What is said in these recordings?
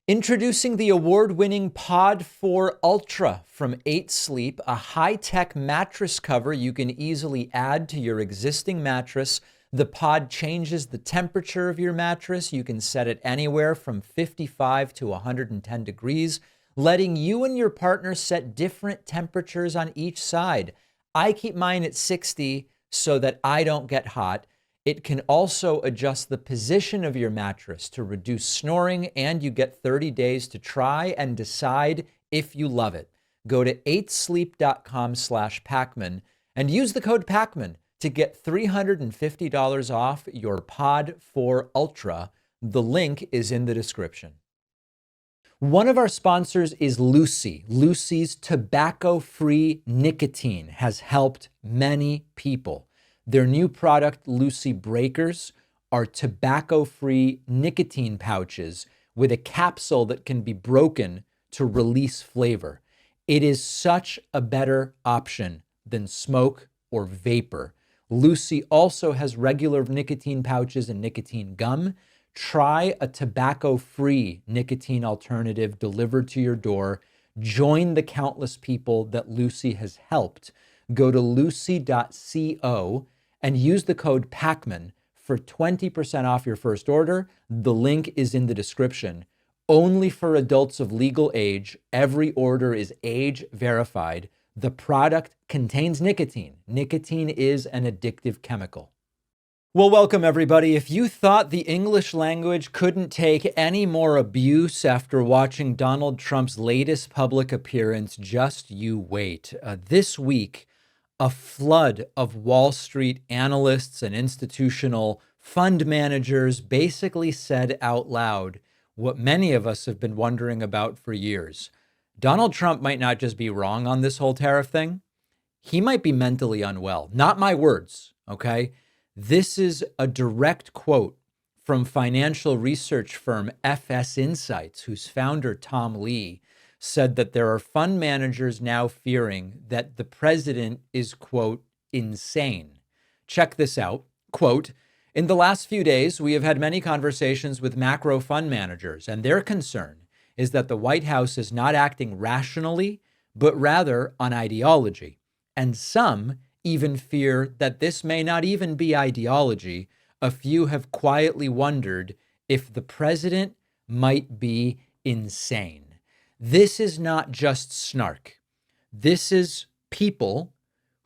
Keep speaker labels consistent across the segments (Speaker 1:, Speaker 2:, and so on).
Speaker 1: Introducing the award-winning Pod 4 Ultra from 8 Sleep, a high-tech mattress cover you can easily add to your existing mattress. The pod changes the temperature of your mattress. You can set it anywhere from 55 to 110 degrees, letting you and your partner set different temperatures on each side. I keep mine at 60 so that I don't get hot. It can also adjust the position of your mattress to reduce snoring, and you get 30 days to try and decide if you love it. Go to 8sleep.com/Pacman and use the code Pacman to get $350 off your Pod 4 Ultra. The link is in the description. One of our sponsors is Lucy. Lucy's tobacco-free nicotine has helped many people. Their new product, Lucy Breakers, are tobacco-free nicotine pouches with a capsule that can be broken to release flavor. It is such a better option than smoke or vapor. Lucy also has regular nicotine pouches and nicotine gum. Try a tobacco-free nicotine alternative delivered to your door. Join the countless people that Lucy has helped. Go to lucy.co and use the code Pacman for 20% off your first order. The link is in the description. Only for adults of legal age. Every order is age verified. The product contains nicotine. Nicotine is an addictive chemical. Well, welcome everybody. If you thought the English language couldn't take any more abuse after watching Donald Trump's latest public appearance, just you wait. This week, a flood of Wall Street analysts and institutional fund managers basically said out loud what many of us have been wondering about for years. Donald Trump might not just be wrong on this whole tariff thing. He might be mentally unwell. Not my words, okay? This is a direct quote from financial research firm FS Insights, whose founder, Tom Lee, said that there are fund managers now fearing that the president is, quote, insane. Check this out, quote, "In the last few days, we have had many conversations with macro fund managers, and their concern is that the White House is not acting rationally, but rather on ideology. And some even fear that this may not even be ideology. A few have quietly wondered if the president might be insane." This is not just snark. This is people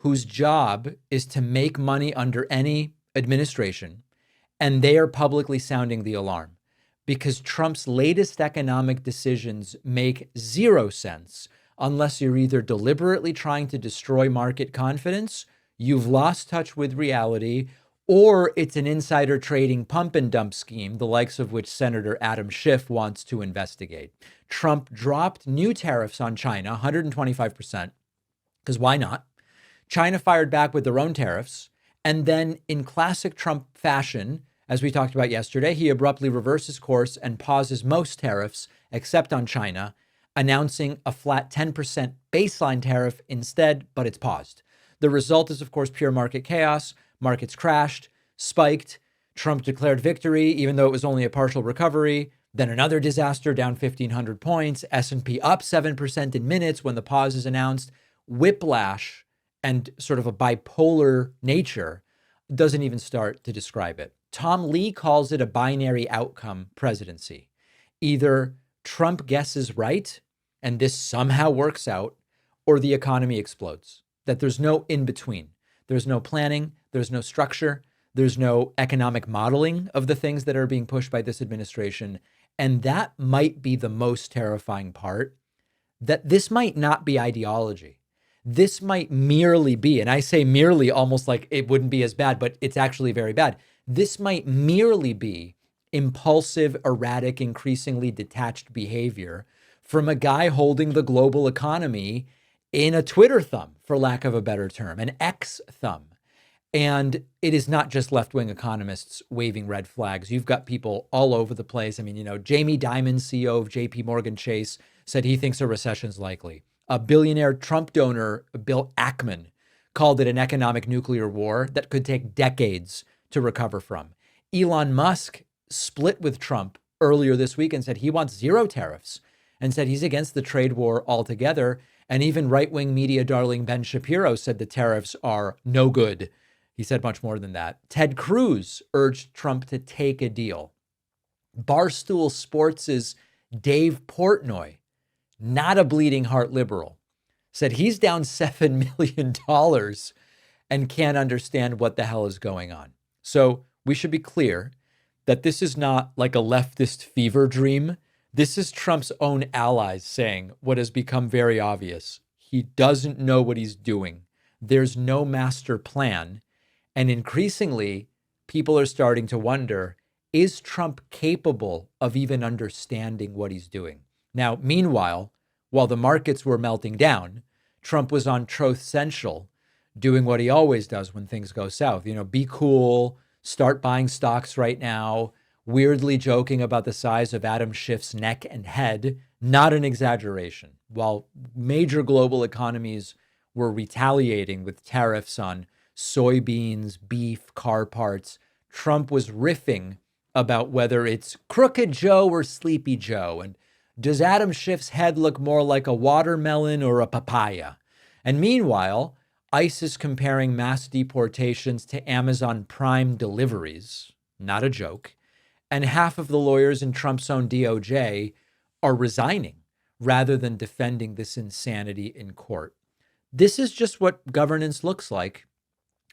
Speaker 1: whose job is to make money under any administration, and they are publicly sounding the alarm because Trump's latest economic decisions make zero sense unless you're either deliberately trying to destroy market confidence, you've lost touch with reality, or it's an insider trading pump and dump scheme, the likes of which Senator Adam Schiff wants to investigate. Trump dropped new tariffs on China, 125%, because why not? China fired back with their own tariffs. And then in classic Trump fashion, as we talked about yesterday, he abruptly reverses course and pauses most tariffs except on China, announcing a flat 10% baseline tariff instead, but it's paused. The result is, of course, pure market chaos. Markets crashed, spiked. Trump declared victory, even though it was only a partial recovery. Then another disaster, down 1,500 points. S&P up 7% in minutes when the pause is announced. Whiplash and sort of a bipolar nature doesn't even start to describe it. Tom Lee calls it a binary outcome presidency. Either Trump guesses right, and this somehow works out, or the economy explodes. That there's no in between. There's no planning. There's no structure. There's no economic modeling of the things that are being pushed by this administration. And that might be the most terrifying part, that this might not be ideology. This might merely be, and I say merely almost like it wouldn't be as bad, but it's actually very bad. This might merely be impulsive, erratic, increasingly detached behavior from a guy holding the global economy in a Twitter thumb, for lack of a better term, an X thumb. And it is not just left-wing economists waving red flags. You've got people all over the place. I mean, Jamie Dimon, CEO of JP Morgan Chase, said he thinks a recession is likely. A billionaire Trump donor, Bill Ackman, called it an economic nuclear war that could take decades to recover from. Elon Musk split with Trump earlier this week and said he wants zero tariffs and said he's against the trade war altogether. And even right-wing media darling Ben Shapiro said the tariffs are no good. He said much more than that. Ted Cruz urged Trump to take a deal. Barstool Sports' Dave Portnoy, not a bleeding heart liberal, said he's down $7 million and can't understand what the hell is going on. So we should be clear that this is not like a leftist fever dream. This is Trump's own allies saying what has become very obvious. He doesn't know what he's doing. There's no master plan. And increasingly, people are starting to wonder, is Trump capable of even understanding what he's doing? Now, meanwhile, while the markets were melting down, Trump was on Truth Central doing what he always does when things go south. Be cool, start buying stocks right now, weirdly joking about the size of Adam Schiff's neck and head. Not an exaggeration. While major global economies were retaliating with tariffs on soybeans, beef, car parts, Trump was riffing about whether it's Crooked Joe or Sleepy Joe. And does Adam Schiff's head look more like a watermelon or a papaya? And meanwhile, ICE is comparing mass deportations to Amazon Prime deliveries. Not a joke. And half of the lawyers in Trump's own DOJ are resigning rather than defending this insanity in court. This is just what governance looks like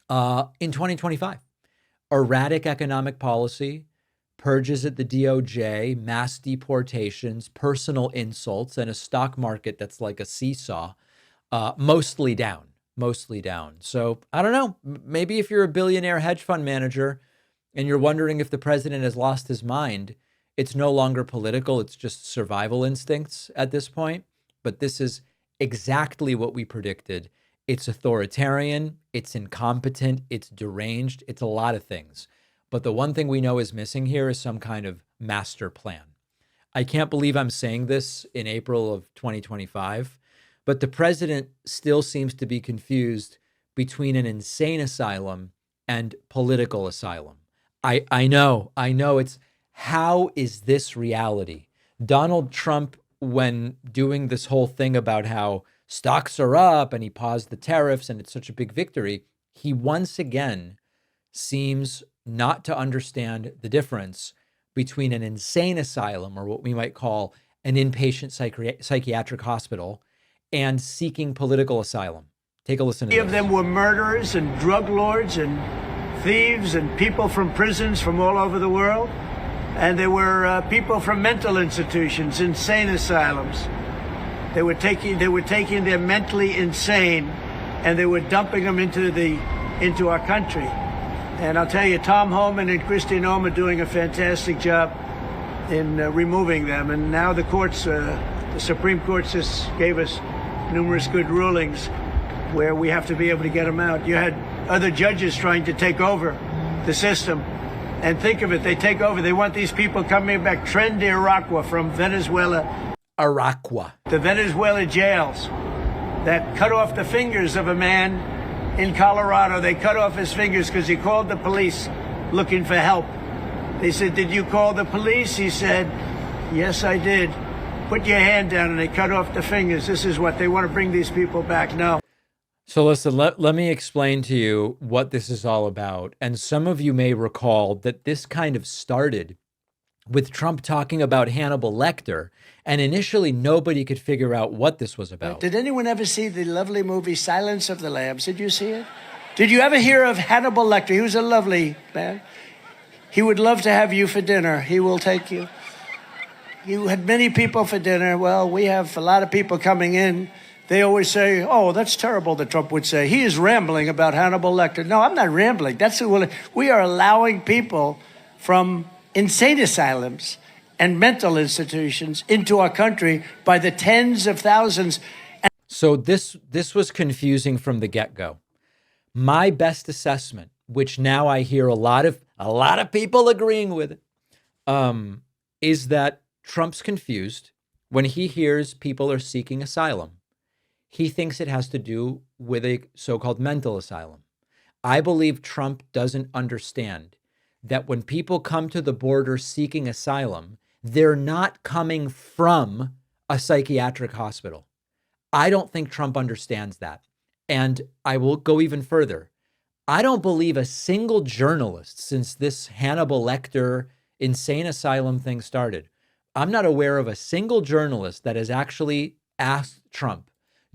Speaker 1: in 2025. Erratic economic policy, purges at the DOJ, mass deportations, personal insults, and a stock market that's like a seesaw, mostly down. So I don't know, maybe if you're a billionaire hedge fund manager and you're wondering if the president has lost his mind, it's no longer political. It's just survival instincts at this point. But this is exactly what we predicted. It's authoritarian, it's incompetent, it's deranged, it's a lot of things. But the one thing we know is missing here is some kind of master plan. I can't believe I'm saying this in April of 2025, but the president still seems to be confused between an insane asylum and political asylum. I know it's, how is this reality? Donald Trump, when doing this whole thing about how stocks are up and he paused the tariffs and it's such a big victory, he once again seems not to understand the difference between an insane asylum, or what we might call an inpatient psychiatric hospital, and seeking political asylum. Take a listen to this.
Speaker 2: Many of them were murderers and drug lords and thieves and people from prisons from all over the world. And there were people from mental institutions, insane asylums. They were taking their mentally insane and they were dumping them into our country. And I'll tell you, Tom Homan and Kristi Noem are doing a fantastic job in removing them. And now the courts, the Supreme Court just gave us numerous good rulings where we have to be able to get them out. You had other judges trying to take over the system. And think of it, they take over. They want these people coming back. Tren de Aragua from Venezuela.
Speaker 1: Aragua.
Speaker 2: The Venezuela jails that cut off the fingers of a man in Colorado. They cut off his fingers because he called the police looking for help. They said, "Did you call the police?" He said, "Yes, I did." "Put your hand down," and they cut off the fingers. This is what they want to bring these people back now.
Speaker 1: So listen, let me explain to you what this is all about. And some of you may recall that this kind of started with Trump talking about Hannibal Lecter. And initially, nobody could figure out what this was about.
Speaker 2: Did anyone ever see the lovely movie Silence of the Lambs? Did you see it? Did you ever hear of Hannibal Lecter? He was a lovely man. He would love to have you for dinner. He will take you. You had many people for dinner. Well, we have a lot of people coming in. They always say, "Oh, that's terrible," that Trump would say. "He is rambling about Hannibal Lecter." No, I'm not rambling. We are allowing people from insane asylums and mental institutions into our country by the tens of thousands.
Speaker 1: So this was confusing from the get-go. My best assessment, which now I hear a lot of people agreeing with it, is that Trump's confused when he hears people are seeking asylum. He thinks it has to do with a so-called mental asylum. I believe Trump doesn't understand that when people come to the border seeking asylum, They're not coming from a psychiatric hospital. I don't think Trump understands that. And I will go even further. I don't believe a single journalist since this Hannibal Lecter insane asylum thing started. I'm not aware of a single journalist that has actually asked Trump,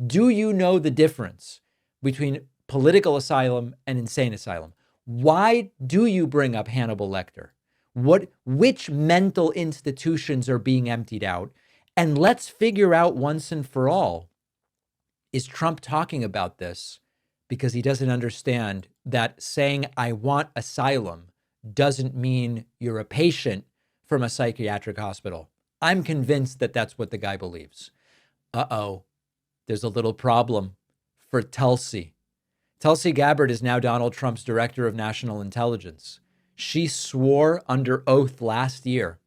Speaker 1: do you know the difference between political asylum and insane asylum? Why do you bring up Hannibal Lecter? Which mental institutions are being emptied out? And let's figure out once and for all, is Trump talking about this because he doesn't understand that saying I want asylum doesn't mean you're a patient from a psychiatric hospital? I'm convinced that that's what the guy believes. Uh-oh, there's a little problem for Tulsi. Tulsi Gabbard is now Donald Trump's director of national intelligence. She swore under oath last year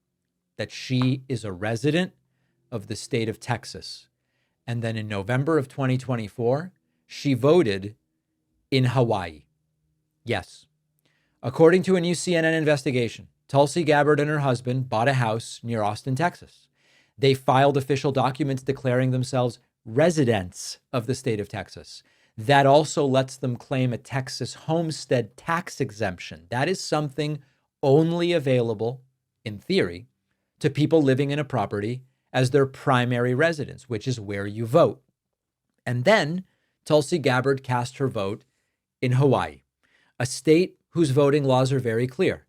Speaker 1: that she is a resident of the state of Texas. And then in November of 2024, she voted in Hawaii. Yes. According to a new CNN investigation, Tulsi Gabbard and her husband bought a house near Austin, Texas. They filed official documents declaring themselves residents of the state of Texas. That also lets them claim a Texas homestead tax exemption. That is something only available, in theory, to people living in a property as their primary residence, which is where you vote. And then Tulsi Gabbard cast her vote in Hawaii, a state whose voting laws are very clear.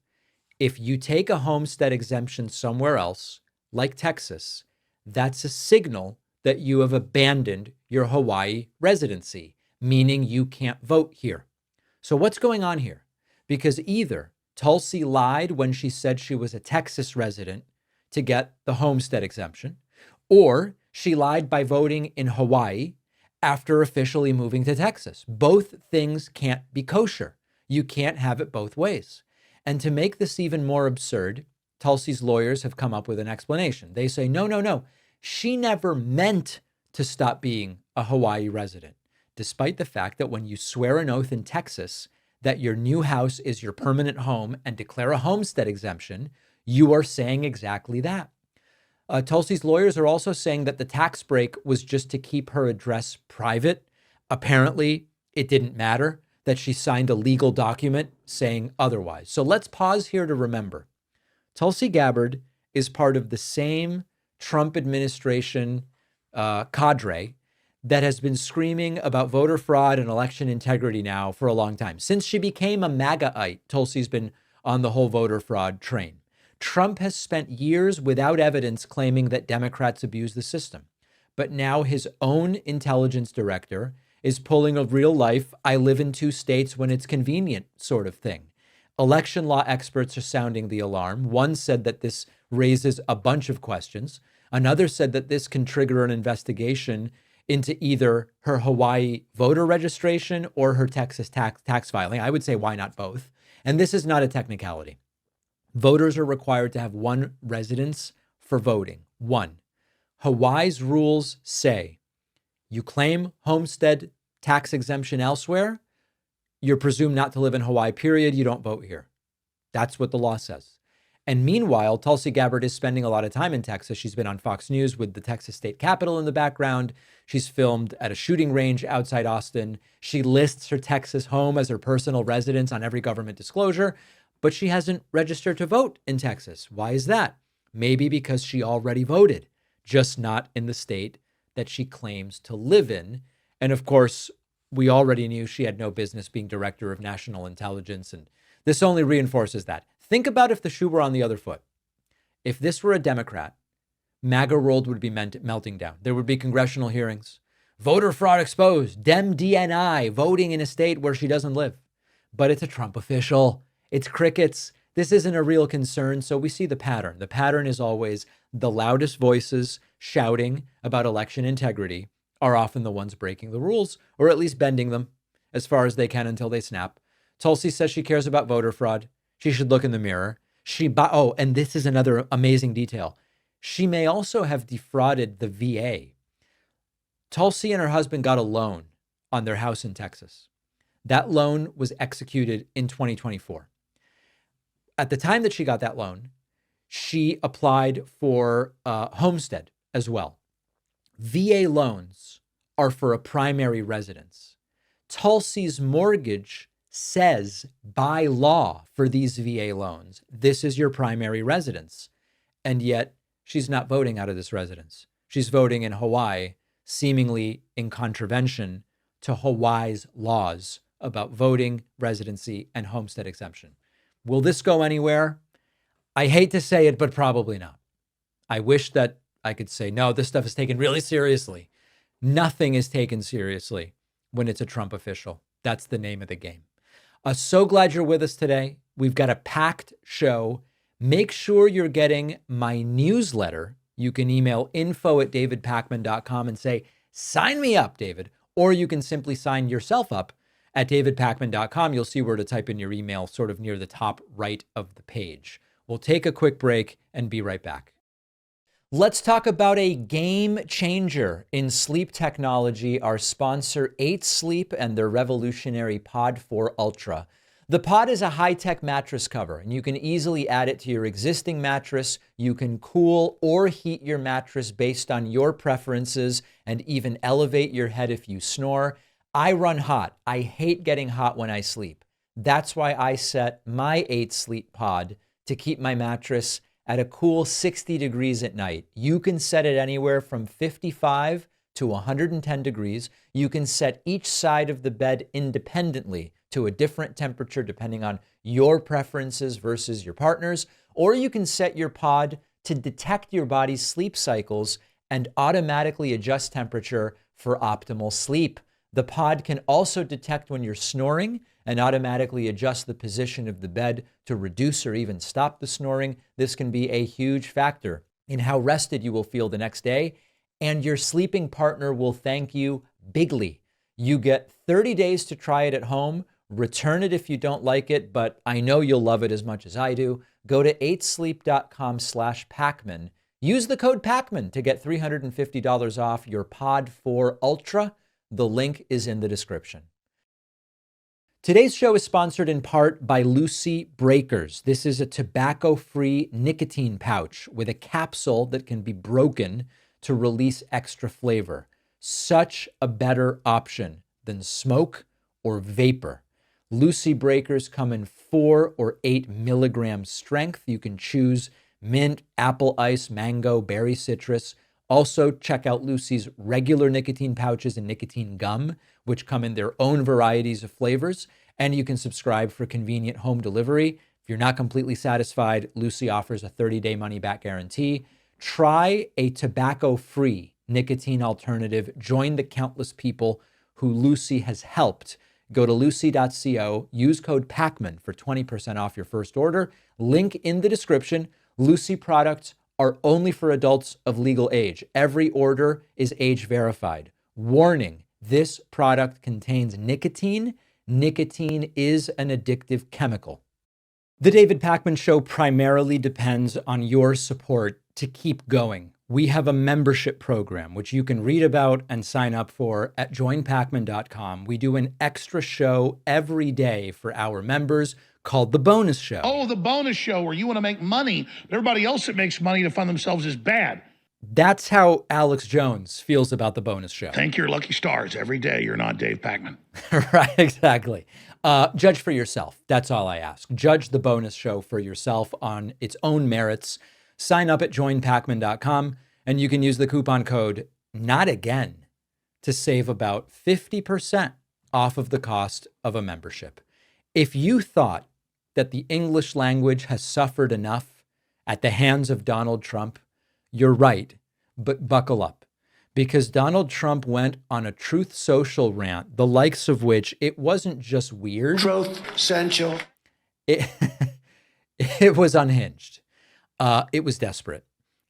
Speaker 1: If you take a homestead exemption somewhere else, like Texas, that's a signal that you have abandoned your Hawaii residency, meaning you can't vote here. So what's going on here? Because either Tulsi lied when she said she was a Texas resident to get the homestead exemption, or she lied by voting in Hawaii after officially moving to Texas. Both things can't be kosher. You can't have it both ways. And to make this even more absurd, Tulsi's lawyers have come up with an explanation. They say, no. She never meant to stop being a Hawaii resident, despite the fact that when you swear an oath in Texas that your new house is your permanent home and declare a homestead exemption, you are saying exactly that. Tulsi's lawyers are also saying that the tax break was just to keep her address private. Apparently, it didn't matter that she signed a legal document saying otherwise. So let's pause here to remember. Tulsi Gabbard is part of the same Trump administration cadre that has been screaming about voter fraud and election integrity now for a long time. Since she became a MAGAite, Tulsi's been on the whole voter fraud train. Trump has spent years without evidence claiming that Democrats abuse the system. But now his own intelligence director is pulling a real life, I live in two states when it's convenient sort of thing. Election law experts are sounding the alarm. One said that this raises a bunch of questions. Another said that this can trigger an investigation into either her Hawaii voter registration or her Texas tax filing. I would say, why not both? And this is not a technicality. Voters are required to have one residence for voting. One. Hawaii's rules say you claim homestead tax exemption elsewhere, you're presumed not to live in Hawaii, period. You don't vote here. That's what the law says. And meanwhile, Tulsi Gabbard is spending a lot of time in Texas. She's been on Fox News with the Texas State Capitol in the background. She's filmed at a shooting range outside Austin. She lists her Texas home as her personal residence on every government disclosure, but she hasn't registered to vote in Texas. Why is that? Maybe because she already voted, just not in the state that she claims to live in. And of course, we already knew she had no business being director of national intelligence, and this only reinforces that. Think about if the shoe were on the other foot. If this were a Democrat, MAGA world would be melting down. There would be congressional hearings. Voter fraud exposed. Dem DNI, voting in a state where she doesn't live. But it's a Trump official. It's crickets. This isn't a real concern. So we see the pattern. The pattern is always the loudest voices shouting about election integrity are often the ones breaking the rules, or at least bending them as far as they can until they snap. Tulsi says she cares about voter fraud. She should look in the mirror. And this is another amazing detail. She may also have defrauded the VA. Tulsi and her husband got a loan on their house in Texas. That loan was executed in 2024. At the time that she got that loan, she applied for homestead as well. VA loans are for a primary residence. Tulsi's mortgage says by law for these VA loans, this is your primary residence. And yet she's not voting out of this residence. She's voting in Hawaii, seemingly in contravention to Hawaii's laws about voting, residency, and homestead exemption. Will this go anywhere? I hate to say it, but probably not. I wish that I could say, no, this stuff is taken really seriously. Nothing is taken seriously when it's a Trump official. That's the name of the game. So glad you're with us today. We've got a packed show. Make sure you're getting my newsletter. You can email info@davidpakman.com and say, sign me up, David. Or you can simply sign yourself up at davidpakman.com. You'll see where to type in your email sort of near the top right of the page. We'll take a quick break and be right back. Let's talk about a game changer in sleep technology, our sponsor 8 Sleep and their revolutionary Pod 4 Ultra. The Pod is a high-tech mattress cover, and you can easily add it to your existing mattress. You can cool or heat your mattress based on your preferences and even elevate your head if you snore. I run hot. I hate getting hot when I sleep. That's why I set my 8 Sleep Pod to keep my mattress at a cool 60 degrees at night. You can set it anywhere from 55 to 110 degrees. You can set each side of the bed independently to a different temperature depending on your preferences versus your partner's, or you can set your pod to detect your body's sleep cycles and automatically adjust temperature for optimal sleep. The pod can also detect when you're snoring and automatically adjust the position of the bed to reduce or even stop the snoring. This can be a huge factor in how rested you will feel the next day, and your sleeping partner will thank you bigly. You get 30 days to try it at home. Return it if you don't like it, but I know you'll love it as much as I do. Go to 8sleep.com/Pakman. Use the code Pakman to get $350 off your Pod 4 Ultra. The link is in the description. Today's show is sponsored in part by Lucy Breakers. This is a tobacco-free nicotine pouch with a capsule that can be broken to release extra flavor. Such a better option than smoke or vapor. Lucy Breakers come in 4 or 8 milligram strength. You can choose mint, apple ice, mango, berry citrus. Also, check out Lucy's regular nicotine pouches and nicotine gum, which come in their own varieties of flavors. And you can subscribe for convenient home delivery. If you're not completely satisfied, Lucy offers a 30-day money-back guarantee. Try a tobacco-free nicotine alternative. Join the countless people who Lucy has helped. Go to lucy.co, use code Pakman for 20% off your first order. Link in the description. Lucy products are only for adults of legal age. Every order is age verified. Warning, this product contains nicotine. Nicotine is an addictive chemical. The David Pakman Show primarily depends on your support to keep going. We have a membership program, which you can read about and sign up for at joinpakman.com. We do an extra show every day for our members called The Bonus Show.
Speaker 3: Oh, the bonus show where you want to make money, but everybody else that makes money to fund themselves is bad.
Speaker 1: That's how Alex Jones feels about The Bonus Show.
Speaker 3: Thank your lucky stars every day you're not Dave Pakman.
Speaker 1: Right, exactly. Judge for yourself. That's all I ask. Judge The Bonus Show for yourself on its own merits. Sign up at joinpakman.com, and you can use the coupon code NOTAGAIN to save about 50% off of the cost of a membership. If you thought that the English language has suffered enough at the hands of Donald Trump, you're right, but buckle up, because Donald Trump went on a Truth Social rant, the likes of which it wasn't just weird.
Speaker 2: Truth essential.
Speaker 1: It was unhinged. It was desperate.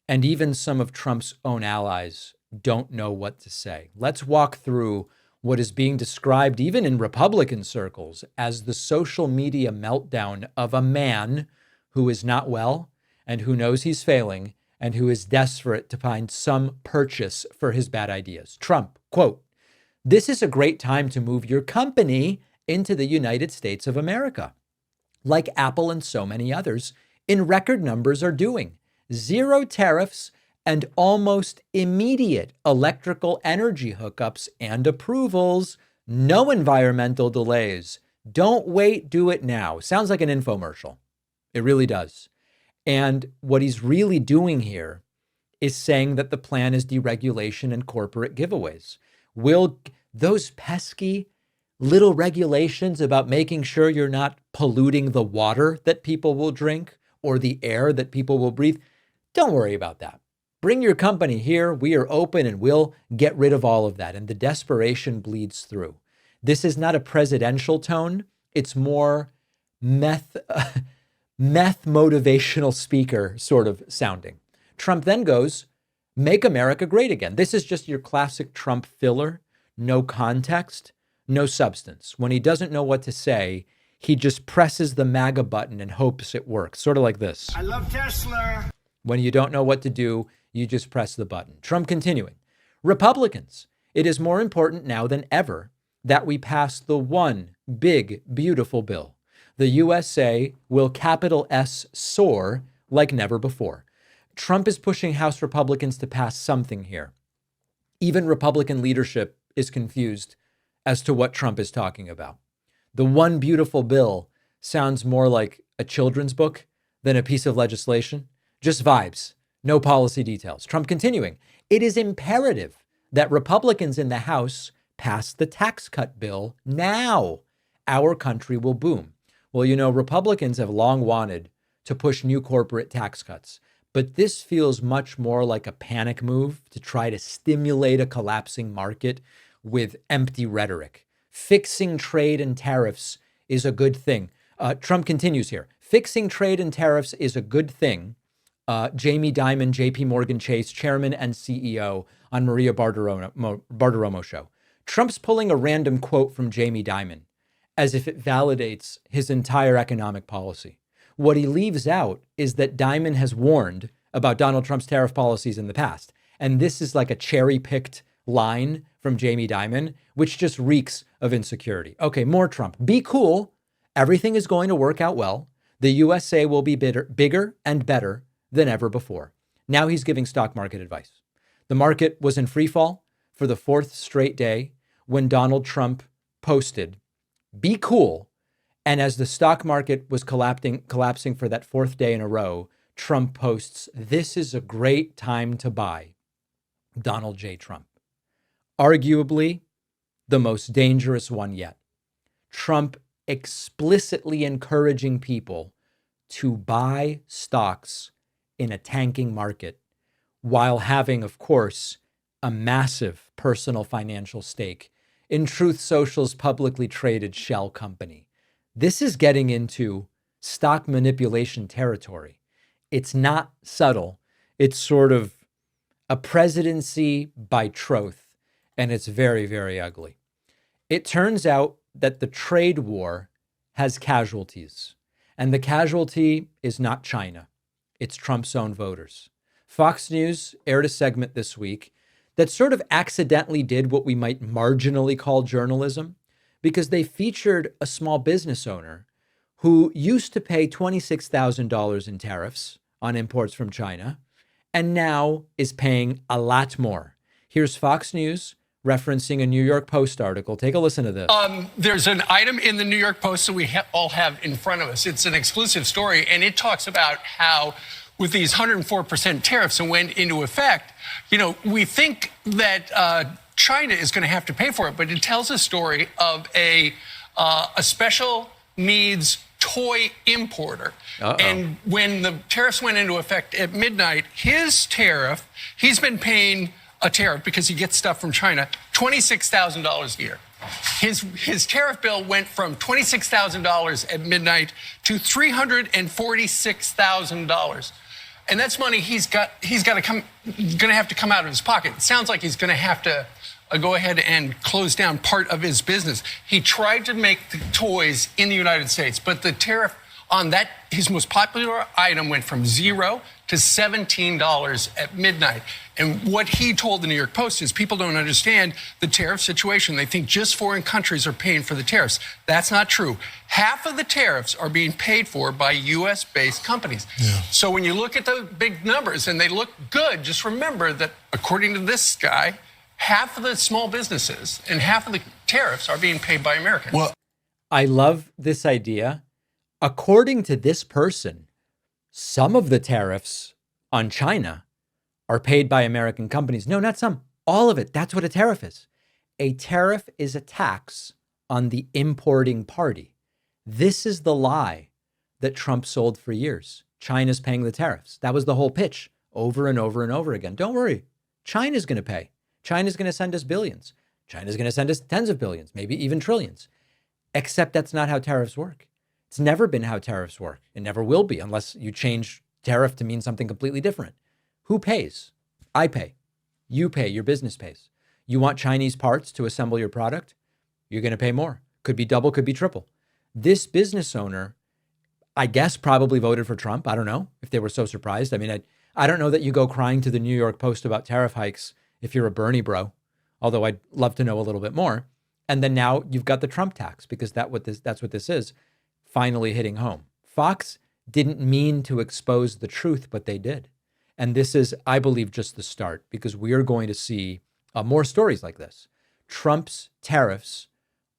Speaker 1: And even some of Trump's own allies don't know what to say. Let's walk through what is being described, even in Republican circles, as the social media meltdown of a man who is not well and who knows he's failing and who is desperate to find some purchase for his bad ideas. Trump, quote, "This is a great time to move your company into the United States of America. Like Apple and so many others, in record numbers are doing. Zero tariffs and almost immediate electrical energy hookups and approvals. No environmental delays. Don't wait, do it now. Sounds like an infomercial. It really does. And what he's really doing here is saying that the plan is deregulation and corporate giveaways. Will those pesky little regulations about making sure you're not polluting the water that people will drink or the air that people will breathe, don't worry about that. Bring your company here. We are open and we'll get rid of all of that. And the desperation bleeds through. This is not a presidential tone. It's more meth motivational speaker sort of sounding. Trump then goes, make America great again. This is just your classic Trump filler. No context, no substance. When he doesn't know what to say, he just presses the MAGA button and hopes it works. Sort of like this.
Speaker 2: I love Tesla.
Speaker 1: When you don't know what to do, you just press the button. Trump continuing. Republicans, it is more important now than ever that we pass the one big, beautiful bill. The USA will capital S soar like never before. Trump is pushing House Republicans to pass something here. Even Republican leadership is confused as to what Trump is talking about. The one beautiful bill sounds more like a children's book than a piece of legislation. Just vibes, no policy details. Trump continuing, it is imperative that Republicans in the House pass the tax cut bill now. Our country will boom. Well, you know, Republicans have long wanted to push new corporate tax cuts, but this feels much more like a panic move to try to stimulate a collapsing market with empty rhetoric. Fixing trade and tariffs is a good thing. Trump continues here. Fixing trade and tariffs is a good thing. Jamie Dimon, JP Morgan Chase, chairman and CEO on Maria Bartiromo show. Trump's pulling a random quote from Jamie Dimon as if it validates his entire economic policy. What he leaves out is that Dimon has warned about Donald Trump's tariff policies in the past. And this is like a cherry-picked line from Jamie Dimon, which just reeks of insecurity. Okay, more Trump. Be cool. Everything is going to work out well. The USA will be bigger and better than ever before. Now he's giving stock market advice. The market was in free fall for the fourth straight day when Donald Trump posted, be cool. And as the stock market was collapsing for that fourth day in a row, Trump posts, this is a great time to buy. Donald J. Trump. Arguably the most dangerous one yet. Trump explicitly encouraging people to buy stocks in a tanking market while having, of course, a massive personal financial stake in Truth Social's publicly traded shell company. This is getting into stock manipulation territory. It's not subtle. It's sort of a presidency by troth, and it's very, very ugly. It turns out that the trade war has casualties, and the casualty is not China. It's Trump's own voters. Fox News aired a segment this week that sort of accidentally did what we might marginally call journalism, because they featured a small business owner who used to pay $26,000 in tariffs on imports from China and now is paying a lot more. Here's Fox News referencing a New York Post article. Take a listen to this.
Speaker 4: There's an item in the New York Post that we all have in front of us. It's an exclusive story, and it talks about how with these 104% tariffs that went into effect, you know, we think that China is going to have to pay for it, but it tells a story of a special needs toy importer. And when the tariffs went into effect at midnight, his tariff, he's been paying a tariff because he gets stuff from China, $26,000 a year. His tariff bill went from $26,000 at midnight to $346,000. And that's money he's going to have to come out of his pocket. It sounds like he's going to have to go ahead and close down part of his business. He tried to make the toys in the United States, but the tariff on that, his most popular item, went from 0 to $17 at midnight. And what he told the New York Post is people don't understand the tariff situation. They think just foreign countries are paying for the tariffs. That's not true. Half of the tariffs are being paid for by U.S.-based companies. Yeah. So when you look at the big numbers and they look good, just remember that according to this guy, half of the small businesses and half of the tariffs are being paid by Americans.
Speaker 1: Well, I love this idea. According to this person, some of the tariffs on China are paid by American companies. No, not some. All of it. That's what a tariff is. A tariff is a tax on the importing party. This is the lie that Trump sold for years. China's paying the tariffs. That was the whole pitch over and over and over again. Don't worry. China's going to pay. China's going to send us billions. China's going to send us tens of billions, maybe even trillions. Except that's not how tariffs work. It's never been how tariffs work. It never will be unless you change tariff to mean something completely different. Who pays? I pay. You pay. Your business pays. You want Chinese parts to assemble your product? You're going to pay more. Could be double, could be triple. This business owner, I guess, probably voted for Trump. I don't know if they were so surprised. I mean, I don't know that you go crying to the New York Post about tariff hikes if you're a Bernie bro, although I'd love to know a little bit more. And then now you've got the Trump tax because that's what this is, finally hitting home. Fox didn't mean to expose the truth, but they did. And this is, I believe, just the start because we are going to see more stories like this. Trump's tariffs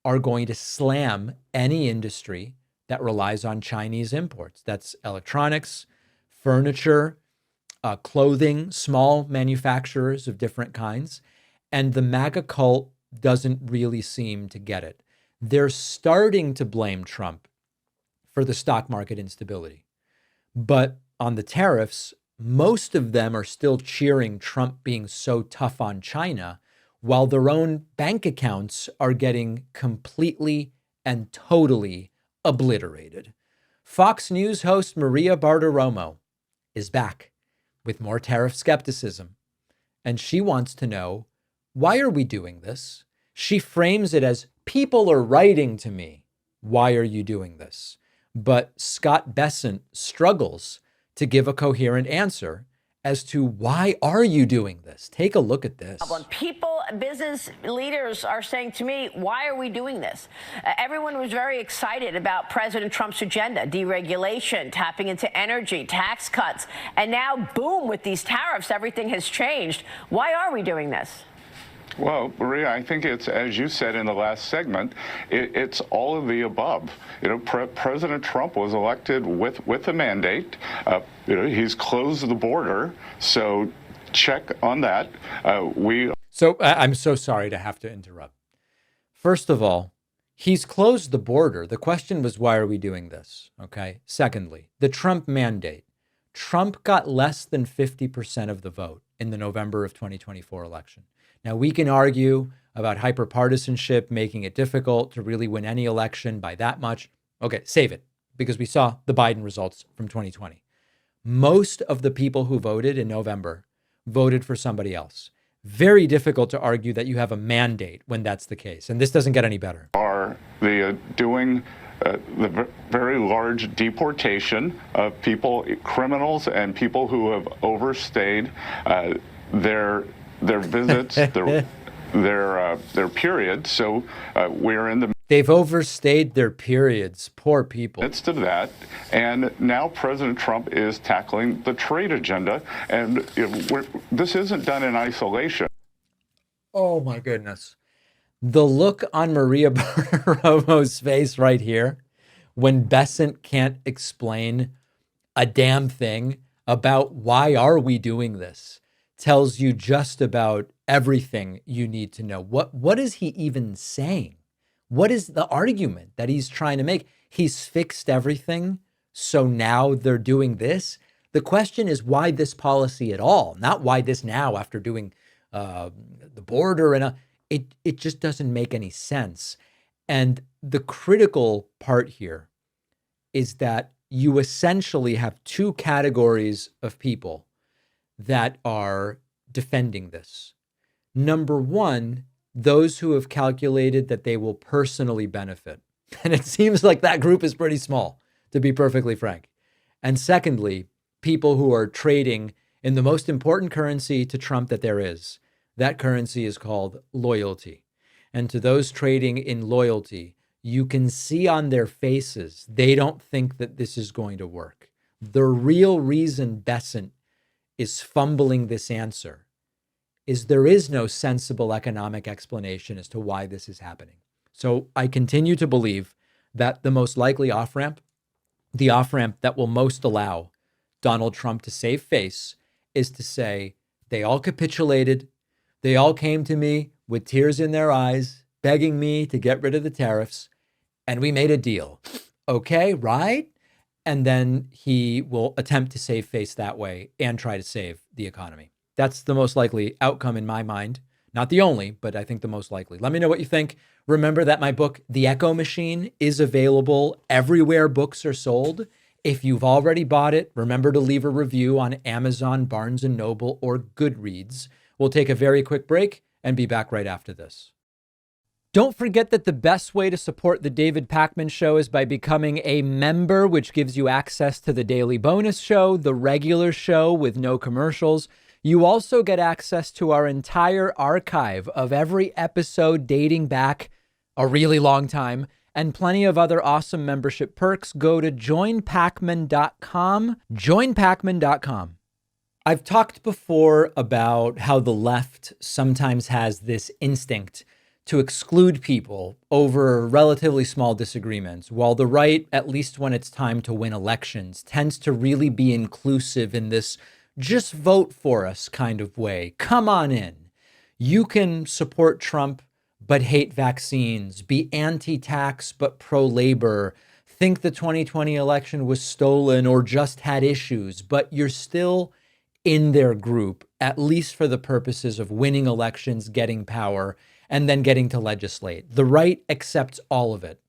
Speaker 1: are going to slam any industry that relies on Chinese imports. That's electronics, furniture, clothing, small manufacturers of different kinds. And the MAGA cult doesn't really seem to get it. They're starting to blame Trump for the stock market instability. But on the tariffs, most of them are still cheering Trump being so tough on China, while their own bank accounts are getting completely and totally obliterated. Fox News host Maria Bartiromo is back with more tariff skepticism. And she wants to know, why are we doing this? She frames it as, people are writing to me. Why are you doing this? But Scott Bessent struggles to give a coherent answer as to why are you doing this? Take a look at this.
Speaker 5: People, business leaders are saying to me, why are we doing this? Everyone was very excited about President Trump's agenda, deregulation, tapping into energy, tax cuts. And now, boom, with these tariffs, everything has changed. Why are we doing this?
Speaker 6: Well, Maria, I think it's, as you said in the last segment, it's all of the above. You know, President Trump was elected with a mandate. He's closed the border, so check on that.
Speaker 1: So I'm so sorry to have to interrupt. First of all, he's closed the border. The question was, why are we doing this? Okay. Secondly, the Trump mandate. Trump got less than 50% of the vote in the November of 2024 election. Now, we can argue about hyperpartisanship, making it difficult to really win any election by that much. Okay, save it, because we saw the Biden results from 2020. Most of the people who voted in November voted for somebody else. Very difficult to argue that you have a mandate when that's the case. And this doesn't get any better.
Speaker 6: Are they doing the very large deportation of people, criminals, and people who have overstayed their visits, their periods. So we're in the
Speaker 1: They've overstayed their periods. Poor people.
Speaker 6: midst of that. And now President Trump is tackling the trade agenda. And this isn't done in isolation.
Speaker 1: Oh, my goodness. The look on Maria Bartiromo's face right here when Bessent can't explain a damn thing about why are we doing this tells you just about everything you need to know. What is he even saying? What is the argument that he's trying to make? He's fixed everything, so now they're doing this. The question is, why this policy at all? Not why this now after doing the border and it just doesn't make any sense. And the critical part here is that you essentially have two categories of people that are defending this. Number one, those who have calculated that they will personally benefit. And it seems like that group is pretty small, to be perfectly frank. And secondly, people who are trading in the most important currency to Trump that there is. That currency is called loyalty. And to those trading in loyalty, you can see on their faces, they don't think that this is going to work. The real reason Bessent is fumbling this answer is there is no sensible economic explanation as to why this is happening. So I continue to believe that the most likely off-ramp, the off-ramp that will most allow Donald Trump to save face, is to say, they all capitulated. They all came to me with tears in their eyes, begging me to get rid of the tariffs, and we made a deal. Okay, right? And then he will attempt to save face that way and try to save the economy. That's the most likely outcome in my mind. Not the only, but I think the most likely. Let me know what you think. Remember that my book, The Echo Machine, is available everywhere books are sold. If you've already bought it, remember to leave a review on Amazon, Barnes & Noble, or Goodreads. We'll take a very quick break and be back right after this. Don't forget that the best way to support the David Pakman Show is by becoming a member, which gives you access to the daily bonus show, the regular show with no commercials. You also get access to our entire archive of every episode dating back a really long time and plenty of other awesome membership perks. Go to joinpakman.com, joinpakman.com. I've talked before about how the left sometimes has this instinct to exclude people over relatively small disagreements, while the right, at least when it's time to win elections, tends to really be inclusive in this just vote for us kind of way. Come on in. You can support Trump but hate vaccines, be anti-tax but pro-labor, think the 2020 election was stolen or just had issues, but you're still in their group, at least for the purposes of winning elections, getting power, and then getting to legislate. The right accepts all of it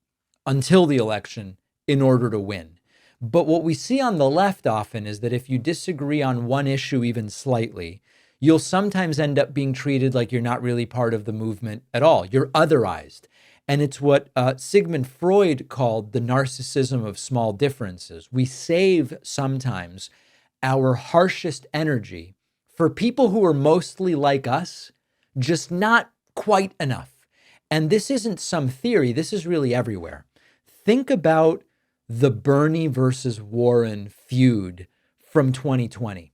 Speaker 1: until the election in order to win. But what we see on the left often is that if you disagree on one issue even slightly, you'll sometimes end up being treated like you're not really part of the movement at all. You're otherized. And it's what Sigmund Freud called the narcissism of small differences. We save sometimes our harshest energy for people who are mostly like us, just not quite enough. And this isn't some theory. This is really everywhere. Think about the Bernie versus Warren feud from 2020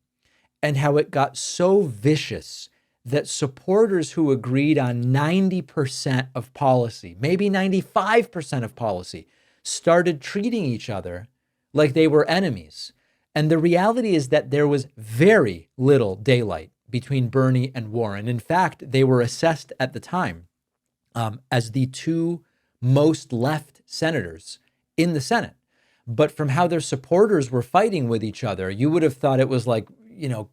Speaker 1: and how it got so vicious that supporters who agreed on 90% of policy, maybe 95% of policy, started treating each other like they were enemies. And the reality is that there was very little daylight between Bernie and Warren. In fact, they were assessed at the time as the two most left senators in the Senate. But from how their supporters were fighting with each other, you would have thought it was like,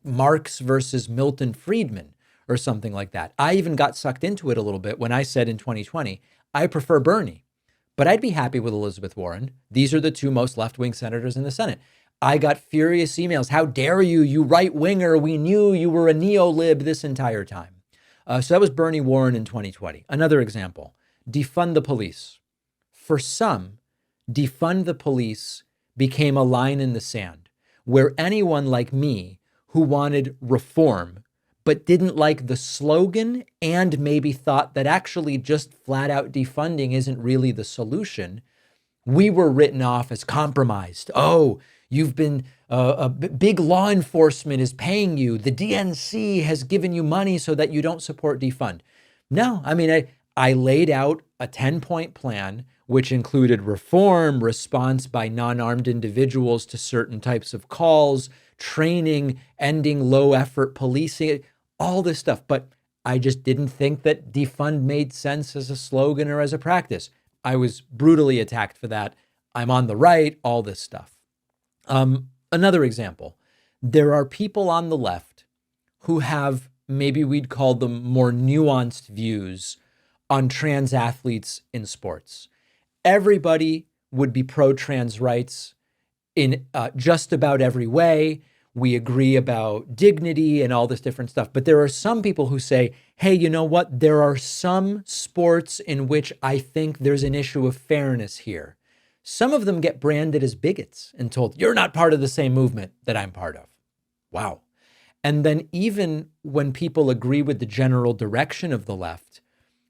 Speaker 1: Marx versus Milton Friedman or something like that. I even got sucked into it a little bit when I said in 2020, I prefer Bernie, but I'd be happy with Elizabeth Warren. These are the two most left-wing senators in the Senate. I got furious emails. How dare you, you right-winger. We knew you were a neo-lib this entire time. So that was Bernie Warren in 2020. Another example, defund the police. For some, defund the police became a line in the sand where anyone like me who wanted reform but didn't like the slogan and maybe thought that actually just flat out defunding isn't really the solution, we were written off as compromised. Oh, you've been, big law enforcement is paying you. The DNC has given you money so that you don't support defund. No, I mean, I laid out a 10-point plan, which included reform, response by non-armed individuals to certain types of calls, training, ending low-effort policing, all this stuff. But I just didn't think that defund made sense as a slogan or as a practice. I was brutally attacked for that. I'm on the right, all this stuff. Another example, there are people on the left who have, maybe we'd call them more nuanced views on trans athletes in sports. Everybody would be pro-trans rights in just about every way. We agree about dignity and all this different stuff. But there are some people who say, hey, you know what? There are some sports in which I think there's an issue of fairness here. Some of them get branded as bigots and told, you're not part of the same movement that I'm part of. Wow. And then even when people agree with the general direction of the left,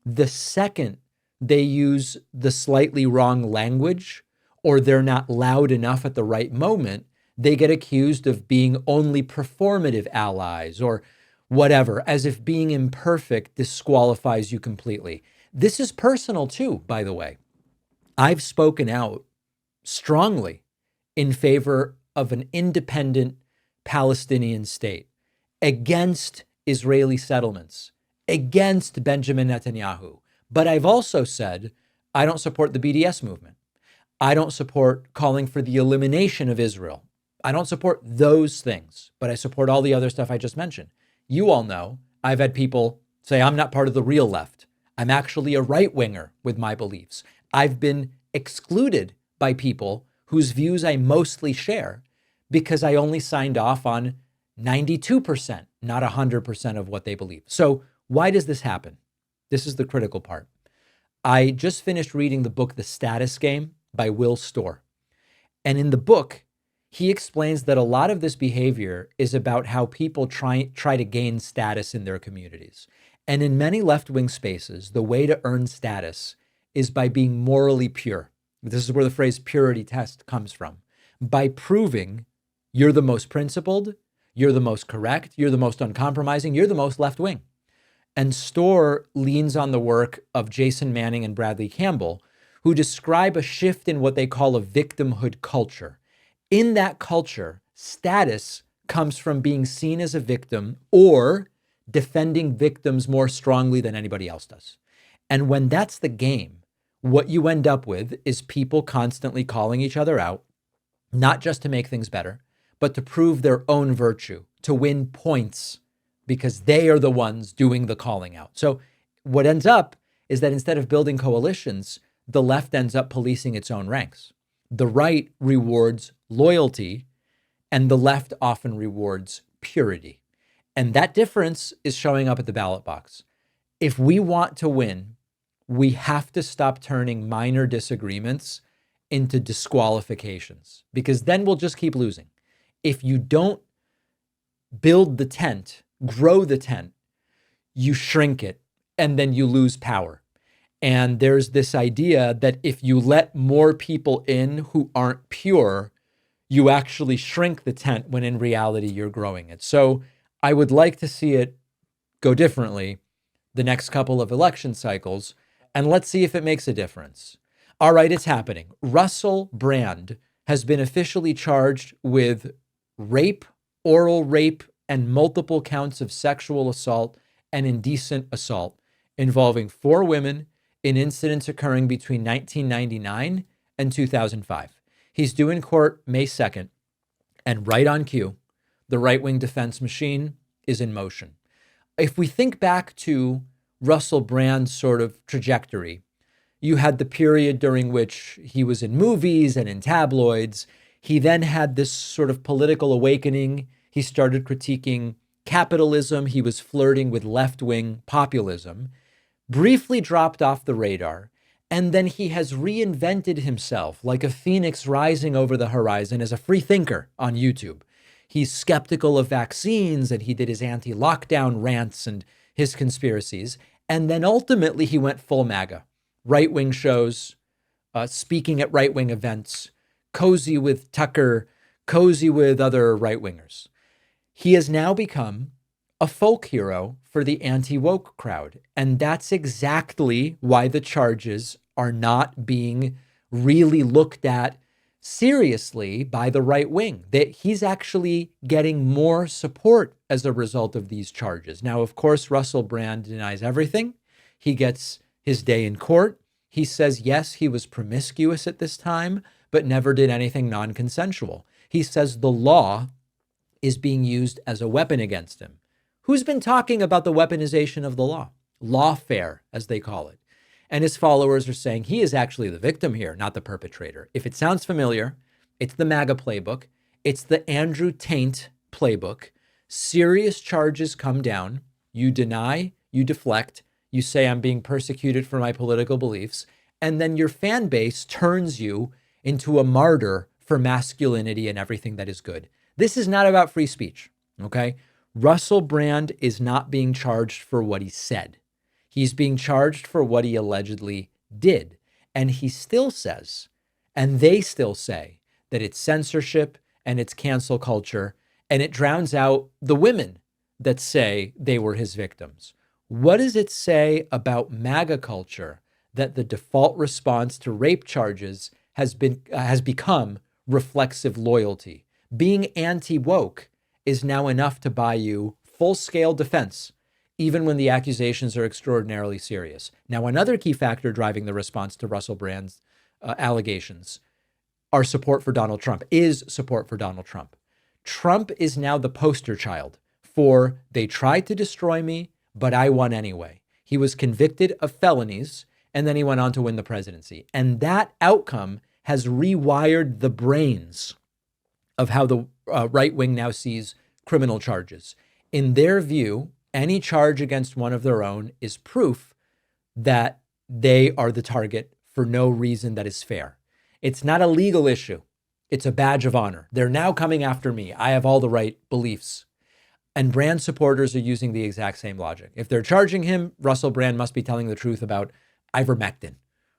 Speaker 1: the second they use the slightly wrong language or they're not loud enough at the right moment, they get accused of being only performative allies or whatever, as if being imperfect disqualifies you completely. This is personal too, by the way. I've spoken out strongly in favor of an independent Palestinian state, against Israeli settlements, against Benjamin Netanyahu. But I've also said, I don't support the BDS movement. I don't support calling for the elimination of Israel. I don't support those things, but I support all the other stuff I just mentioned. You all know I've had people say I'm not part of the real left. I'm actually a right-winger with my beliefs. I've been excluded by people whose views I mostly share because I only signed off on 92%, not 100% of what they believe. So why does this happen? This is the critical part. I just finished reading the book, The Status Game by Will Storr. And in the book, he explains that a lot of this behavior is about how people try to gain status in their communities. And in many left-wing spaces, the way to earn status is by being morally pure. This is where the phrase purity test comes from. By proving you're the most principled, you're the most correct, you're the most uncompromising, you're the most left-wing. And Storr leans on the work of Jason Manning and Bradley Campbell, who describe a shift in what they call a victimhood culture. In that culture, status comes from being seen as a victim or defending victims more strongly than anybody else does. And when that's the game, what you end up with is people constantly calling each other out, not just to make things better, but to prove their own virtue, to win points, because they are the ones doing the calling out. So what ends up is that instead of building coalitions, the left ends up policing its own ranks. The right rewards loyalty, and the left often rewards purity. And that difference is showing up at the ballot box. If we want to win, we have to stop turning minor disagreements into disqualifications, because then we'll just keep losing. If you don't build the tent, grow the tent, you shrink it, and then you lose power. And there's this idea that if you let more people in who aren't pure, you actually shrink the tent when in reality you're growing it. So I would like to see it go differently the next couple of election cycles, and let's see if it makes a difference. All right, it's happening. Russell Brand has been officially charged with rape, oral rape, and multiple counts of sexual assault and indecent assault involving 4 women in incidents occurring between 1999 and 2005. He's due in court May 2nd, and right on cue, the right-wing defense machine is in motion. If we think back to Russell Brand's sort of trajectory, you had the period during which he was in movies and in tabloids. He then had this sort of political awakening. He started critiquing capitalism. He was flirting with left-wing populism, briefly dropped off the radar, and then he has reinvented himself like a phoenix rising over the horizon as a free thinker on YouTube. He's skeptical of vaccines, and he did his anti-lockdown rants and his conspiracies. And then ultimately he went full MAGA. Right-wing shows, speaking at right-wing events, cozy with Tucker, cozy with other right-wingers. He has now become a folk hero for the anti-woke crowd. And that's exactly why the charges are not being really looked at seriously by the right wing. That he's actually getting more support as a result of these charges. Now, of course, Russell Brand denies everything. He gets his day in court. He says, yes, he was promiscuous at this time, but never did anything non-consensual. He says the law is being used as a weapon against him. Who's been talking about the weaponization of the law? Lawfare, as they call it. And his followers are saying he is actually the victim here, not the perpetrator. If it sounds familiar, it's the MAGA playbook. It's the Andrew Taint playbook. Serious charges come down. You deny, you deflect, you say I'm being persecuted for my political beliefs, and then your fan base turns you into a martyr for masculinity and everything that is good. This is not about free speech, okay? Russell Brand is not being charged for what he said. He's being charged for what he allegedly did. And he still says, and they still say, that it's censorship and it's cancel culture, and it drowns out the women that say they were his victims. What does it say about MAGA culture that the default response to rape charges has become reflexive loyalty? Being anti-woke is now enough to buy you full-scale defense, even when the accusations are extraordinarily serious. Now, another key factor driving the response to Russell Brand's allegations are support for Donald Trump, is support for Donald Trump. Trump is now the poster child for they tried to destroy me, but I won anyway. He was convicted of felonies, and then he went on to win the presidency. And that outcome has rewired the brains of how the right wing now sees criminal charges. In their view, any charge against one of their own is proof that they are the target for no reason that is fair. It's not a legal issue. It's a badge of honor. They're now coming after me. I have all the right beliefs. And Brand supporters are using the exact same logic. If they're charging him, Russell Brand must be telling the truth about ivermectin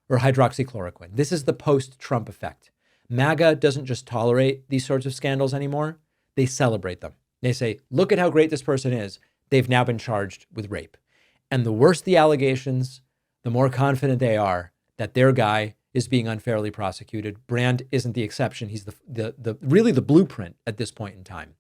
Speaker 1: or hydroxychloroquine. This is the post-Trump effect. MAGA doesn't just tolerate these sorts of scandals anymore. They celebrate them. They say, look at how great this person is. They've now been charged with rape. And the worse the allegations, the more confident they are that their guy is being unfairly prosecuted. Brand isn't the exception. He's really the blueprint at this point in time.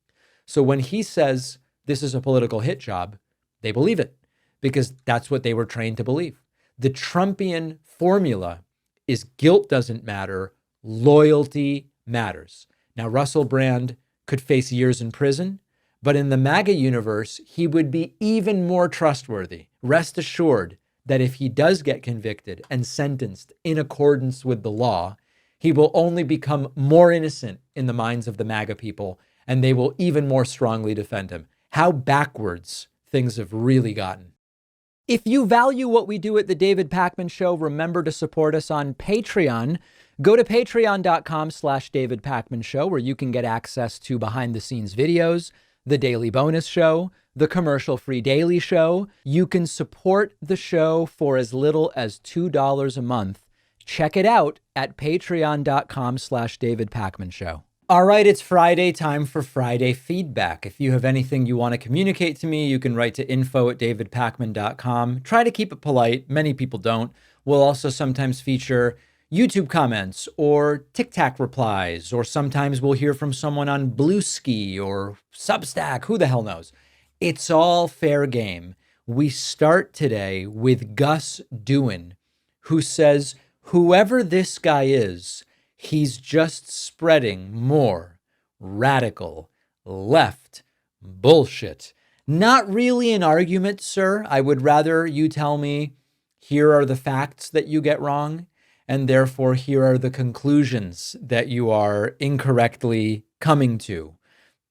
Speaker 1: So when he says this is a political hit job, they believe it because that's what they were trained to believe. The Trumpian formula is guilt doesn't matter, loyalty matters. Now, Russell Brand could face years in prison, but in the MAGA universe, he would be even more trustworthy. Rest assured that if he does get convicted and sentenced in accordance with the law, he will only become more innocent in the minds of the MAGA people, and they will even more strongly defend him. How backwards things have really gotten. If you value what we do at The David Pakman Show, remember to support us on Patreon. Go to patreon.com/David Pakman Show, where you can get access to behind-the-scenes videos, the daily bonus show, the commercial-free daily show. You can support the show for as little as $2 a month. Check it out at patreon.com/David Pakman Show. All right, it's Friday, time for Friday feedback. If you have anything you want to communicate to me, you can write to info@davidpakman.com. Try to keep it polite. Many people don't. We'll also sometimes feature YouTube comments or TikTok replies, or sometimes we'll hear from someone on Bluesky or Substack. Who the hell knows? It's all fair game. We start today with Gus Dewin, who says, whoever this guy is, he's just spreading more radical left bullshit. Not really an argument, sir. I would rather you tell me, here are the facts that you get wrong, and therefore here are the conclusions that you are incorrectly coming to.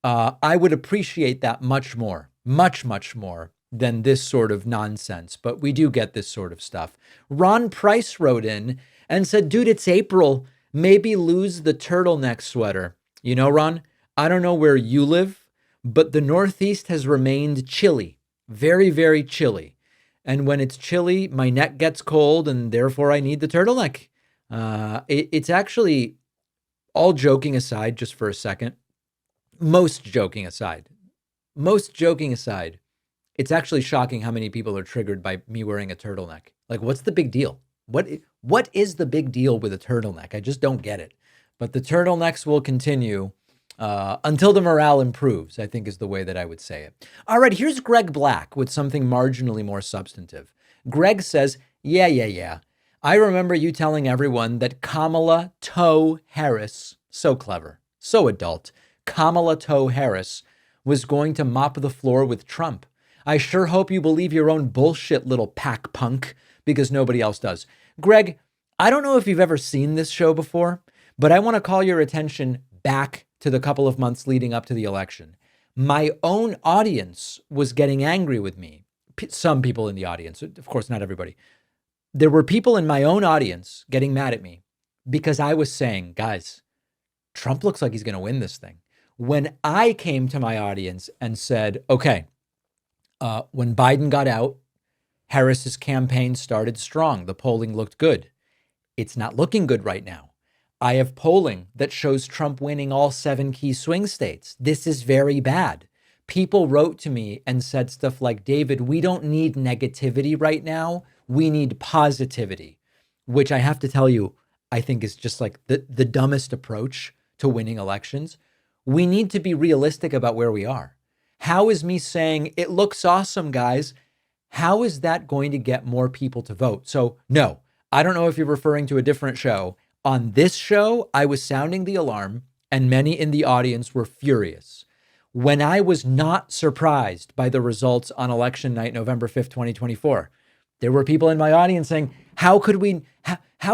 Speaker 1: I would appreciate that much more, much more than this sort of nonsense, but we do get this sort of stuff. Ron Price wrote in and said, dude, it's April. Maybe lose the turtleneck sweater. You know, Ron, I don't know where you live, but the Northeast has remained chilly, very, very chilly. And when it's chilly, my neck gets cold, and therefore I need the turtleneck. It's actually, all joking aside, just for a second, most joking aside, it's actually shocking how many people are triggered by me wearing a turtleneck. Like, what's the big deal? What is the big deal with a turtleneck? I just don't get it. But the turtlenecks will continue until the morale improves, I think is the way that I would say it. All right, here's Greg Black with something marginally more substantive. Greg says, yeah. I remember you telling everyone that Kamala Toe Harris, so clever, so adult, Kamala Toe Harris was going to mop the floor with Trump. I sure hope you believe your own bullshit, little pack punk, because nobody else does. Greg, I don't know if you've ever seen this show before, but I want to call your attention back to the couple of months leading up to the election. My own audience was getting angry with me. Some people in the audience, of course, not everybody. There were people in my own audience getting mad at me because I was saying, guys, Trump looks like he's going to win this thing. When I came to my audience and said, okay, when Biden got out, Harris's campaign started strong. The polling looked good. It's not looking good right now. I have polling that shows Trump winning all 7 key swing states. This is very bad. People wrote to me and said stuff like, David, we don't need negativity right now. We need positivity, which I have to tell you, I think is just like the dumbest approach to winning elections. We need to be realistic about where we are. How is me saying it looks awesome, guys? How is that going to get more people to vote? So no, I don't know if you're referring to a different show. On this show, I was sounding the alarm and many in the audience were furious. When I was not surprised by the results on election night, November 5th, 2024, there were people in my audience saying, how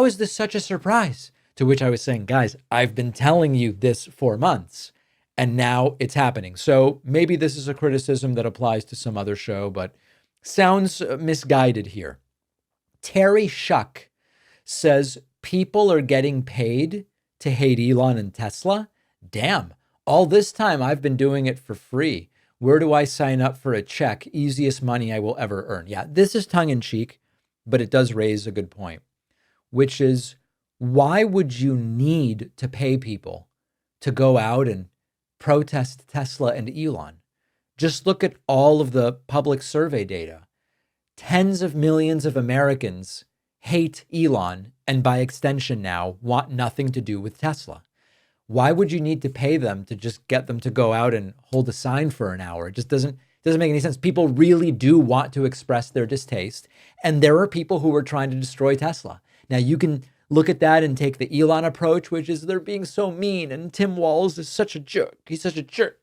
Speaker 1: is this such a surprise? To which I was saying, guys, I've been telling you this for months and now it's happening. So maybe this is a criticism that applies to some other show, but sounds misguided here. Terry Shuck says people are getting paid to hate Elon and Tesla. Damn, all this time I've been doing it for free. Where do I sign up for a check? Easiest money I will ever earn. Yeah, this is tongue in cheek, but it does raise a good point, which is why would you need to pay people to go out and protest Tesla and Elon? Just look at all of the public survey data. Tens of millions of Americans hate Elon and by extension now want nothing to do with Tesla. Why would you need to pay them to just get them to go out and hold a sign for an hour? It just doesn't make any sense. People really do want to express their distaste. And there are people who are trying to destroy Tesla. Now you can look at that and take the Elon approach, which is they're being so mean and Tim Walz is such a jerk. He's such a jerk.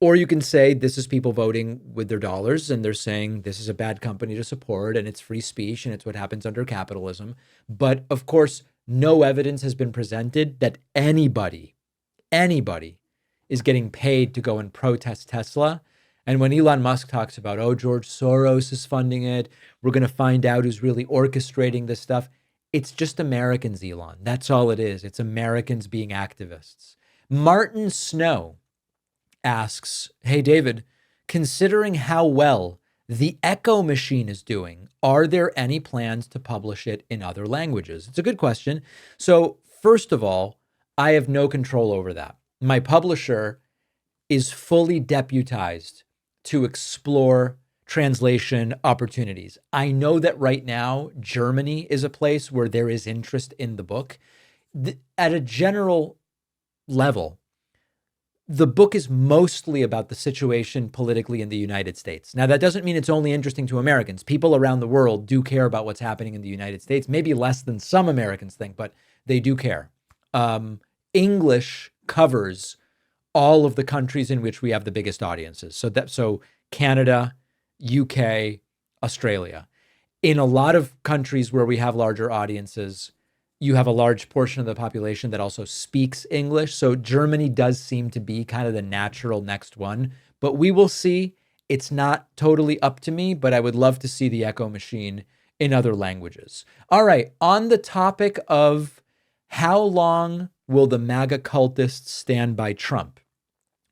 Speaker 1: Or you can say this is people voting with their dollars and they're saying this is a bad company to support and it's free speech and it's what happens under capitalism. But of course, no evidence has been presented that anybody is getting paid to go and protest Tesla. And when Elon Musk talks about, oh, George Soros is funding it, we're going to find out who's really orchestrating this stuff. It's just Americans, Elon. That's all it is. It's Americans being activists. Martin Snow asks, hey, David, considering how well the Echo Machine is doing, are there any plans to publish it in other languages? It's a good question. So first of all, I have no control over that. My publisher is fully deputized to explore translation opportunities. I know that right now, Germany is a place where there is interest in the book. At a general level, the book is mostly about the situation politically in the United States. Now, that doesn't mean it's only interesting to Americans. People around the world do care about what's happening in the United States, maybe less than some Americans think, but they do care. English covers all of the countries in which we have the biggest audiences. So Canada, UK, Australia. In a lot of countries where we have larger audiences, you have a large portion of the population that also speaks English. So Germany does seem to be kind of the natural next one, but we will see. It's not totally up to me, but I would love to see the Echo Machine in other languages. All right, on the topic of how long will the MAGA cultists stand by Trump?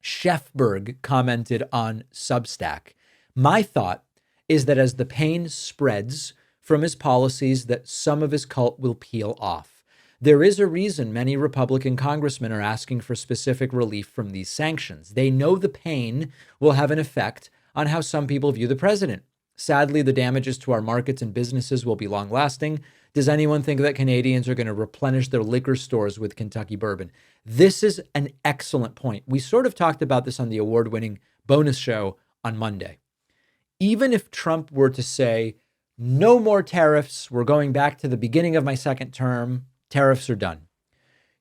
Speaker 1: Shefberg commented on Substack. My thought is that as the pain spreads from his policies, that some of his cult will peel off. There is a reason many Republican congressmen are asking for specific relief from these sanctions. They know the pain will have an effect on how some people view the president. Sadly, the damages to our markets and businesses will be long-lasting. Does anyone think that Canadians are going to replenish their liquor stores with Kentucky bourbon? This is an excellent point. We sort of talked about this on the award-winning bonus show on Monday. Even if Trump were to say, no more tariffs, we're going back to the beginning of my second term, tariffs are done,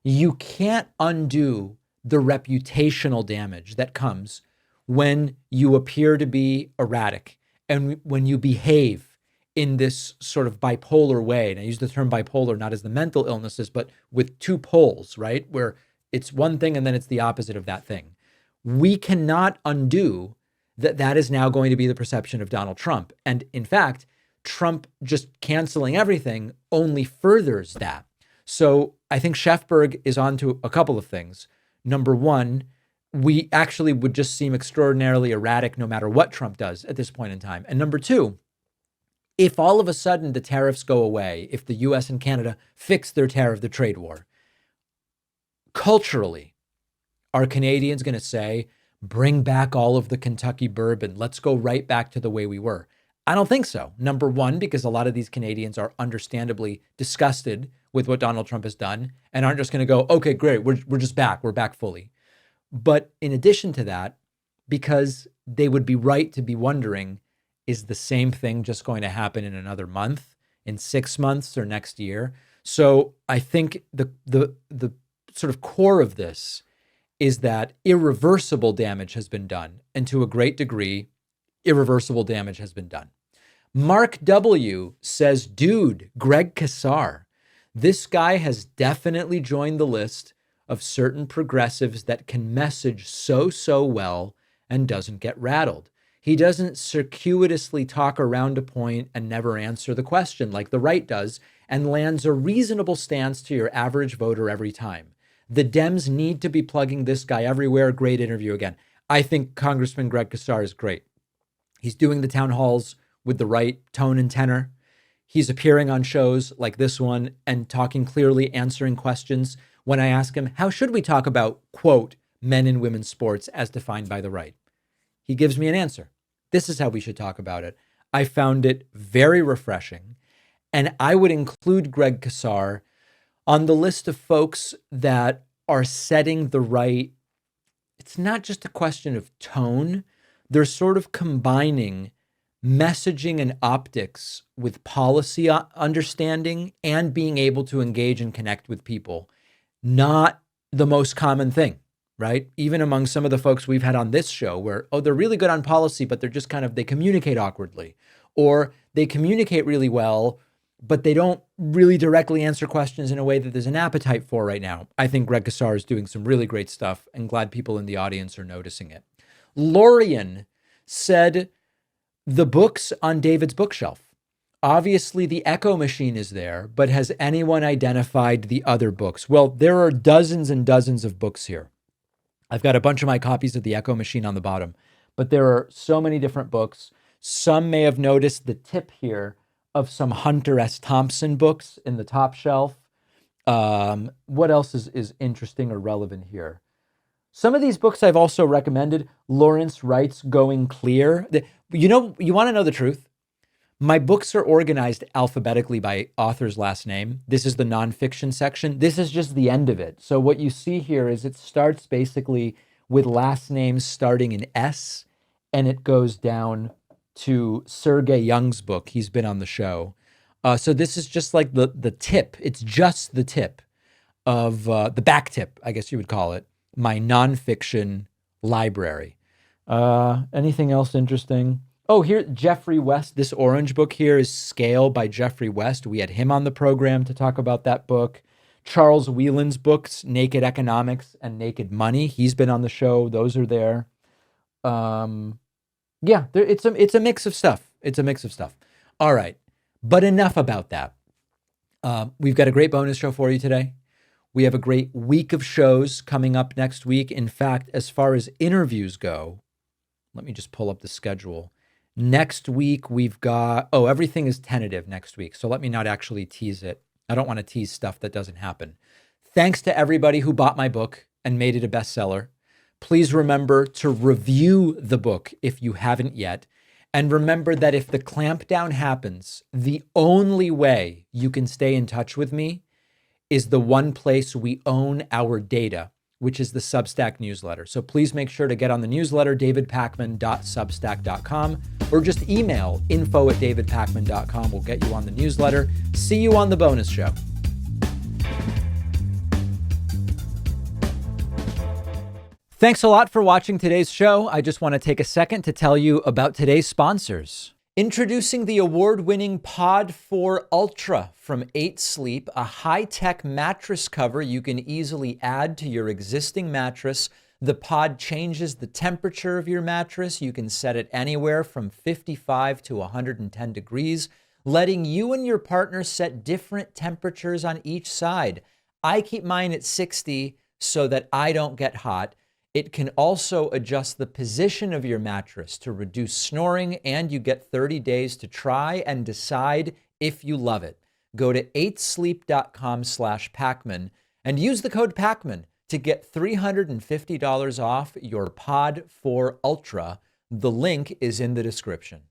Speaker 1: you can't undo the reputational damage that comes when you appear to be erratic and when you behave in this sort of bipolar way. And I use the term bipolar not as the mental illnesses, but with two poles, right? Where it's one thing and then it's the opposite of that thing. We cannot undo that is now going to be the perception of Donald Trump. And in fact, Trump just canceling everything only furthers that. So I think Shefberg is onto a couple of things. Number one, we actually would just seem extraordinarily erratic no matter what Trump does at this point in time. And number two, if all of a sudden the tariffs go away, if the US and Canada fix their tariff, the trade war, culturally, are Canadians going to say, bring back all of the Kentucky bourbon, let's go right back to the way we were? I don't think so. Number one, because a lot of these Canadians are understandably disgusted with what Donald Trump has done and aren't just going to go, okay, great, we're just back. We're back fully. But in addition to that, because they would be right to be wondering, is the same thing just going to happen in another month, in 6 months, or next year? So I think the sort of core of this is that irreversible damage has been done. And to a great degree, irreversible damage has been done. Mark W. says, dude, Greg Casar, this guy has definitely joined the list of certain progressives that can message so well and doesn't get rattled. He doesn't circuitously talk around a point and never answer the question like the right does, and lands a reasonable stance to your average voter every time. The Dems need to be plugging this guy everywhere. Great interview again. I think Congressman Greg Casar is great. He's doing the town halls with the right tone and tenor. He's appearing on shows like this one and talking clearly, answering questions. When I ask him, how should we talk about, quote, men and women's sports as defined by the right? He gives me an answer. This is how we should talk about it. I found it very refreshing. And I would include Greg Casar on the list of folks that are setting the right. It's not just a question of tone. They're sort of combining messaging and optics with policy understanding and being able to engage and connect with people. Not the most common thing, right? Even among some of the folks we've had on this show where, they're really good on policy, but they're just they communicate awkwardly, or they communicate really well, but they don't really directly answer questions in a way that there's an appetite for right now. I think Greg Casar is doing some really great stuff, and glad people in the audience are noticing it. Lorian said the books on David's bookshelf. Obviously, the Echo Machine is there, but has anyone identified the other books? Well, there are dozens and dozens of books here. I've got a bunch of my copies of the Echo Machine on the bottom, but there are so many different books. Some may have noticed the tip here of some Hunter S. Thompson books in the top shelf. What else is interesting or relevant here? Some of these books I've also recommended. Lawrence Wright's Going Clear. You want to know the truth? My books are organized alphabetically by author's last name. This is the nonfiction section. This is just the end of it. So what you see here is it starts basically with last names starting in S, and it goes down to Sergey Young's book. He's been on the show. So this is just like the tip. It's just the tip of the back tip, I guess you would call it, my nonfiction library. Anything else interesting? Oh, here, Jeffrey West. This orange book here is Scale by Jeffrey West. We had him on the program to talk about that book. Charles Whelan's books, Naked Economics and Naked Money. He's been on the show. Those are there. It's a mix of stuff. It's a mix of stuff. All right. But enough about that. We've got a great bonus show for you today. We have a great week of shows coming up next week. In fact, as far as interviews go, let me just pull up the schedule. Next week, we've got, everything is tentative next week. So let me not actually tease it. I don't want to tease stuff that doesn't happen. Thanks to everybody who bought my book and made it a bestseller. Please remember to review the book if you haven't yet. And remember that if the clampdown happens, the only way you can stay in touch with me is the one place we own our data, which is the Substack newsletter. So please make sure to get on the newsletter, davidpakman.substack.com, or just email info@davidpakman.com. We'll get you on the newsletter. See you on the bonus show. Thanks a lot for watching today's show. I just want to take a second to tell you about today's sponsors. Introducing the award-winning Pod 4 Ultra from 8 Sleep, a high-tech mattress cover you can easily add to your existing mattress. The pod changes the temperature of your mattress. You can set it anywhere from 55 to 110 degrees, letting you and your partner set different temperatures on each side. I keep mine at 60 so that I don't get hot. It can also adjust the position of your mattress to reduce snoring, and you get 30 days to try and decide if you love it. Go to 8sleep.com/Pacman and use the code Pacman to get $350 off your Pod 4 Ultra. The link is in the description.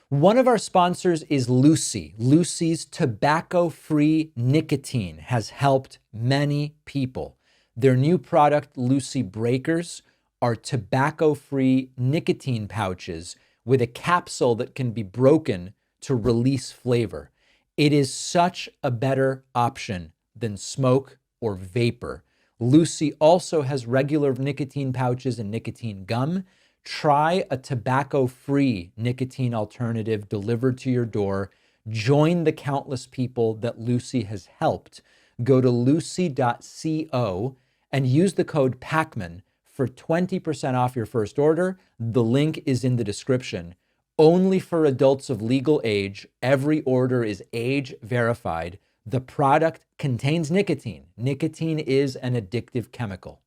Speaker 1: One of our sponsors is Lucy. Lucy's tobacco-free nicotine has helped many people. Their new product, Lucy Breakers, are tobacco-free nicotine pouches with a capsule that can be broken to release flavor. It is such a better option than smoke or vapor. Lucy also has regular nicotine pouches and nicotine gum. Try a tobacco-free nicotine alternative delivered to your door. Join the countless people that Lucy has helped. Go to lucy.co and use the code Pacman for 20% off your first order. The link is in the description. Only for adults of legal age. Every order is age verified. The product contains nicotine. Nicotine is an addictive chemical.